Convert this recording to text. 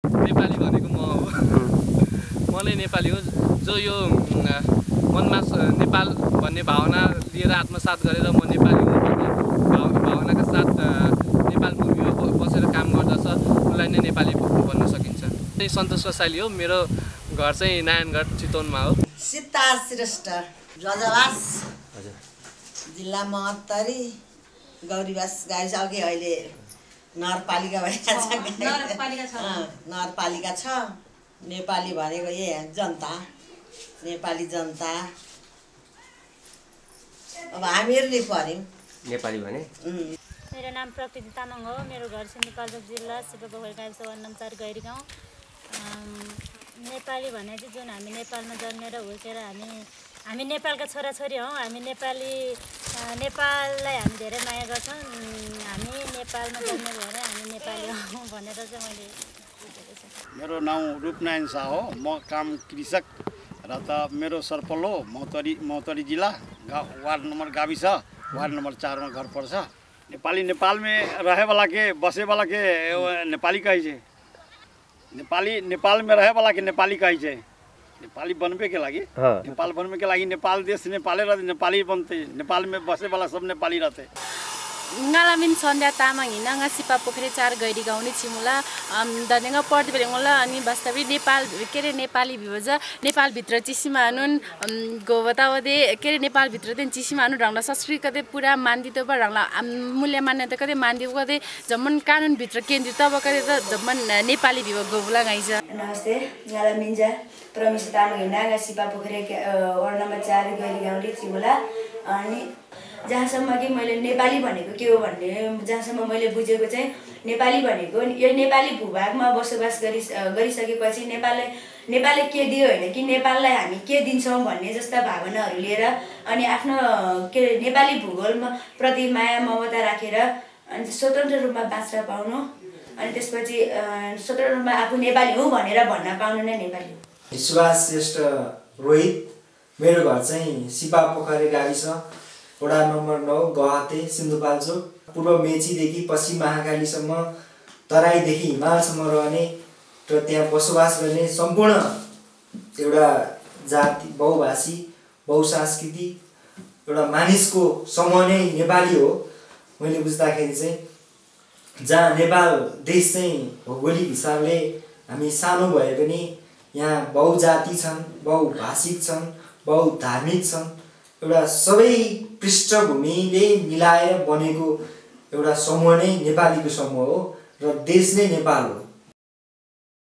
नेपाली भनेको म हो। म नै नेपाली हो जो यो मनमा नेपाल भन्ने भावना लिएर आत्मसात गरेर म नेपाली हो भन्ने भावनाका साथ नेपाल भूमिमा बसेर काम गर्दछ उसलाई नै नेपाली भन्न सकिन्छ। चाहिँ सन्तोष रसाइली हो। मेरो घर चाहिँ नारायणगढ चितवनमा हो। सीता श्रेष्ठ रजवास जिल्ला महोत्तरी गौरीवास गाविस अघि अहिले नगरपालिका भएका नगरपालिका छ। नेपाली भनेको यही जनता, नेपाली जनता। अब हामीहरू नै पर्यौँ नेपाली भने। मेरो नाम प्रकृति तामाङ हो। मेरो घर सिन्धुपाल्चोक जिल्ला शिवपोखरी गाविस वार्ड नम्बर 4 गैरी गाउँ। नेपाली भने चाहिँ जुन हामी नेपालमा जन्मेर हुर्केर हामी नेपालका छोराछोरी हौँ। हामी नेपाललाई हामी धेरै माया गर्छौँ। हामी नेपालमा जन्मेर भएर हामी नेपाली हौँ भनेर चाहिँ मैले बुझेको छु। मेरो नाम रूपनारायण शाह हो। म काम कृषक र त मेरो सरपल्लो महोत्तरी जिल्ला वार्ड नंबर गाविस वार्ड नंबर 4 में घर पर्छ। नेपाल में रहे वाला के बसे वाला के नेपाली कही छे। नेपाल में रहे वाला के नेपाली कही छे। नेपाली बनबे के लागि नेपाल बनबे के लागि नेपाल देश नेपाले रहते नेपाली बनते। नेपाल में बसे वाला सब नेपाली रहते। ngalamin Sonda Tamang ina nga sipa पोखरी 4 गैरी गाउने छिमुला दनेगा पर्दि बेलेङला अनि वास्तविक नेपाल केरे नेपाली भिभजा नेपाल भित्र चिसिमानुन गोवतावदे केरे नेपाल भित्र देन चिसिमानु रंगला संस्कृति कते पूरा मान्दित ब रंगला मूल्य मान्यता कते मान्दित कते जम्मन कानुन भित्र केन्द्रित ब कते जम्मन नेपाली भिव गोवला गाइजा। नमस्ते ngalamin ja promise Tamang ina nga sipa पोखरी वार्ड नम्बर 4 गैरी गाउने छिमुला अनि जहाँसम्म कि मैले नेपाली भनेको के हो भन्ने जहाँसम्म मैले बुझेको चाहिँ नेपाली भनेको यो नेपाली भूभागमा बसोबास गरिसकेपछि नेपालले के दियो हैन कि नेपाललाई हामी के दिन्छौं भन्ने जस्ता भावनाहरू लिएर अनि आफ्नो के नेपाली भूगोलमा प्रति माया ममता राखेर अनि स्वतन्त्र रूपमा बाँच्न पाउनु अनि त्यसपछि स्वतन्त्र रूपमा आफू नेपाली हो भनेर भन्न पाउनु नै नेपाली हो। सुभाष श्रेष्ठ रोहित। मेरो घर चाहिँ सिपा पोखरी गाविस वडा नम्बर 9 गहते सिन्धुपाल्चोक। पूर्व मेचीदेखि पश्चिम महाकालीसम्म तराईदेखि हिमालसम्म रहने र त्यहाँ बसोबास गर्ने सम्पूर्ण एउटा जाति बहुभाषी बहुसांस्कृतिक एउटा मानिसको समूह नै नेपाली हो। मैले बुझ्दाखेरि चाहिँ जहाँ नेपाल देश चाहिँ भौगोलिक हिसाबले हामी सानो भए पनि यहाँ बहुजाति छन्, बहुभाषिक छन्, बहुधार्मिक छन्। एउटा सबै पृष्ठभूमिले मिलाएर बनेको एउटा समूह नै नेपालीको समूह हो र देश नै नेपाल हो।